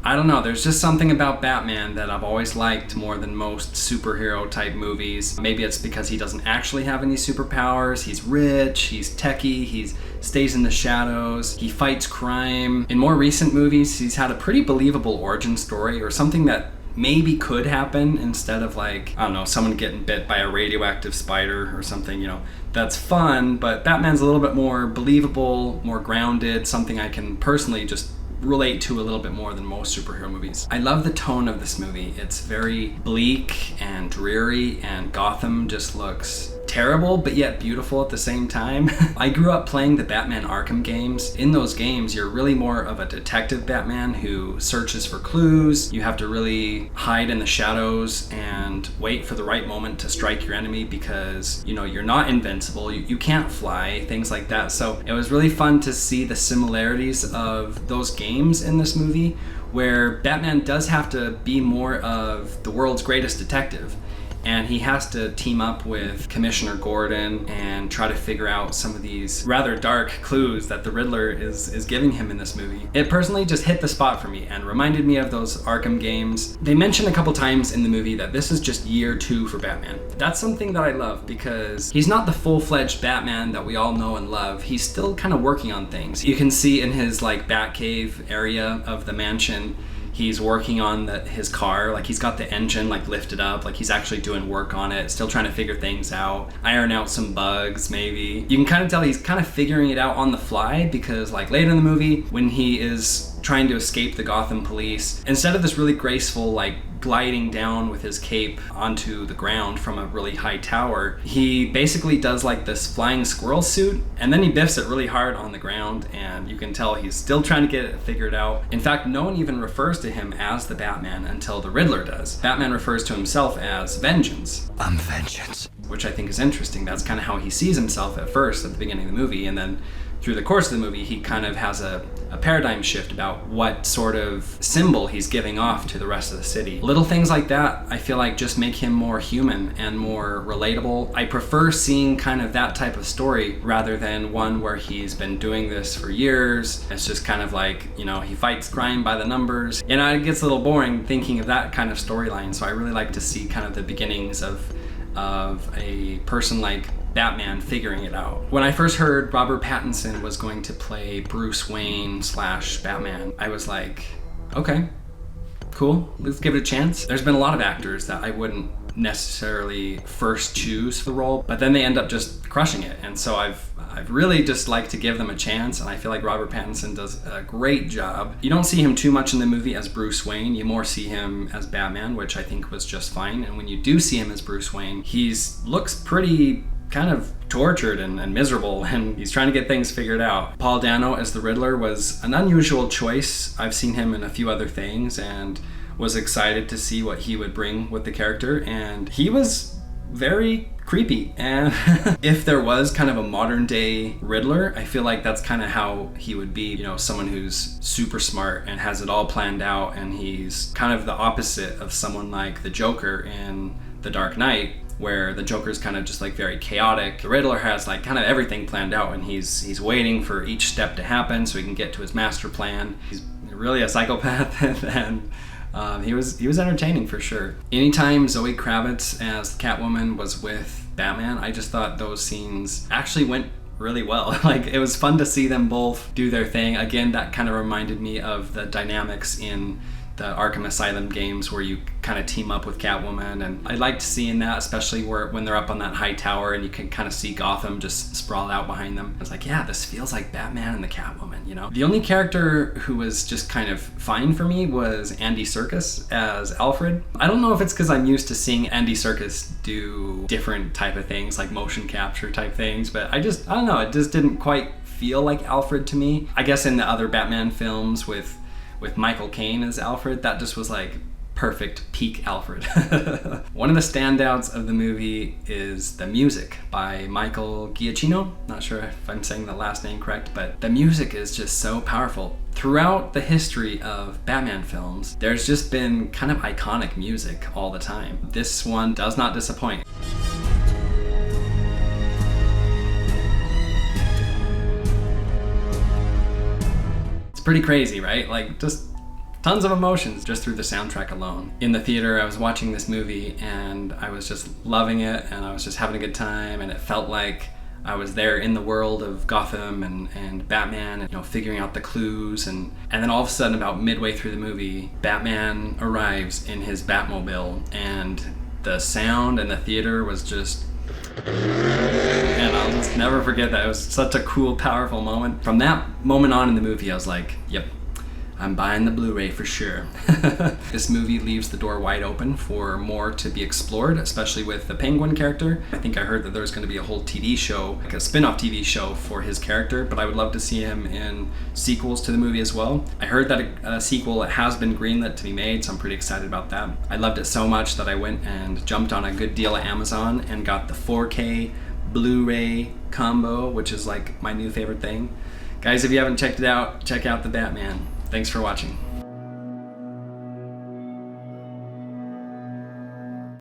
I don't know, there's just something about Batman that I've always liked more than most superhero type movies. Maybe it's because he doesn't actually have any superpowers. He's rich, he's techie, he stays in the shadows, he fights crime. In more recent movies, he's had a pretty believable origin story, or something that maybe could happen instead of like, I don't know, someone getting bit by a radioactive spider or something, you know. That's fun, but Batman's a little bit more believable, more grounded, something I can personally just relate to a little bit more than most superhero movies. I love the tone of this movie. It's very bleak and dreary, and Gotham just looks terrible but yet beautiful at the same time. I grew up playing the Batman Arkham games. In those games, you're really more of a detective Batman who searches for clues. You have to really hide in the shadows and wait for the right moment to strike your enemy because, you know, you're not invincible, you can't fly, things like that. So it was really fun to see the similarities of those games in this movie, where Batman does have to be more of the world's greatest detective. And he has to team up with Commissioner Gordon and try to figure out some of these rather dark clues that the Riddler is giving him in this movie. It personally just hit the spot for me and reminded me of those Arkham games. They mention a couple times in the movie that this is just year 2 for Batman. That's something that I love because he's not the full-fledged Batman that we all know and love. He's still kind of working on things. You can see in his like Batcave area of the mansion, he's working on his car, like he's got the engine like lifted up, like he's actually doing work on it, still trying to figure things out, iron out some bugs maybe. You can kind of tell he's kind of figuring it out on the fly because like later in the movie when he is trying to escape the Gotham police, instead of this really graceful like gliding down with his cape onto the ground from a really high tower, he basically does like this flying squirrel suit and then he biffs it really hard on the ground, and you can tell he's still trying to get it figured out. In fact, no one even refers to him as the Batman until the Riddler does. Batman refers to himself as Vengeance. I'm Vengeance. Which I think is interesting. That's kind of how he sees himself at first at the beginning of the movie, and then through the course of the movie, he kind of has a paradigm shift about what sort of symbol he's giving off to the rest of the city. Little things like that, I feel like just make him more human and more relatable. I prefer seeing kind of that type of story rather than one where he's been doing this for years. It's just kind of like, you know, he fights crime by the numbers. And it gets a little boring thinking of that kind of storyline. So I really like to see kind of the beginnings of a person like Batman figuring it out. When I first heard Robert Pattinson was going to play Bruce Wayne / Batman, I was like, okay, cool, let's give it a chance. There's been a lot of actors that I wouldn't necessarily first choose for the role, but then they end up just crushing it. And so I've really just like to give them a chance, and I feel like Robert Pattinson does a great job. You don't see him too much in the movie as Bruce Wayne, you more see him as Batman, which I think was just fine. And when you do see him as Bruce Wayne, looks pretty kind of tortured and miserable, and he's trying to get things figured out. Paul Dano as the Riddler was an unusual choice. I've seen him in a few other things and was excited to see what he would bring with the character, and he was very creepy. And if there was kind of a modern day Riddler, I feel like that's kind of how he would be, you know, someone who's super smart and has it all planned out, and he's kind of the opposite of someone like the Joker in The Dark Knight, where the Joker's kind of just like very chaotic. The Riddler has like kind of everything planned out, and he's waiting for each step to happen so he can get to his master plan. He's really a psychopath, and he was entertaining for sure. Anytime Zoe Kravitz as Catwoman was with Batman, I just thought those scenes actually went really well. Like, it was fun to see them both do their thing. Again, that kind of reminded me of the dynamics in the Arkham Asylum games where you kind of team up with Catwoman, and I liked seeing that, especially when they're up on that high tower and you can kind of see Gotham just sprawl out behind them. It's like, yeah, this feels like Batman and the Catwoman, you know? The only character who was just kind of fine for me was Andy Serkis as Alfred. I don't know if it's because I'm used to seeing Andy Serkis do different type of things, like motion capture type things, but I don't know, it just didn't quite feel like Alfred to me. I guess in the other Batman films with Michael Caine as Alfred, that just was like perfect peak Alfred. One of the standouts of the movie is the music by Michael Giacchino. Not sure if I'm saying the last name correct, but the music is just so powerful. Throughout the history of Batman films, there's just been kind of iconic music all the time. This one does not disappoint. Pretty crazy, right? Like, just tons of emotions just through the soundtrack alone. In the theater, I was watching this movie and I was just loving it, and I was just having a good time, and it felt like I was there in the world of Gotham and Batman, and, you know, figuring out the clues, and then all of a sudden, about midway through the movie, Batman arrives in his Batmobile, and the sound in the theater was just, and I'll just never forget that. It was such a cool, powerful moment. From that moment on in the movie, I was like, yep, I'm buying the Blu-ray for sure. This movie leaves the door wide open for more to be explored, especially with the Penguin character. I think I heard that there's going to be a whole TV show, like a spin-off TV show for his character, but I would love to see him in sequels to the movie as well. I heard that a sequel has been greenlit to be made, so I'm pretty excited about that. I loved it so much that I went and jumped on a good deal at Amazon and got the 4K Blu-ray combo, which is like my new favorite thing. Guys, if you haven't checked it out, check out The Batman. Thanks for watching.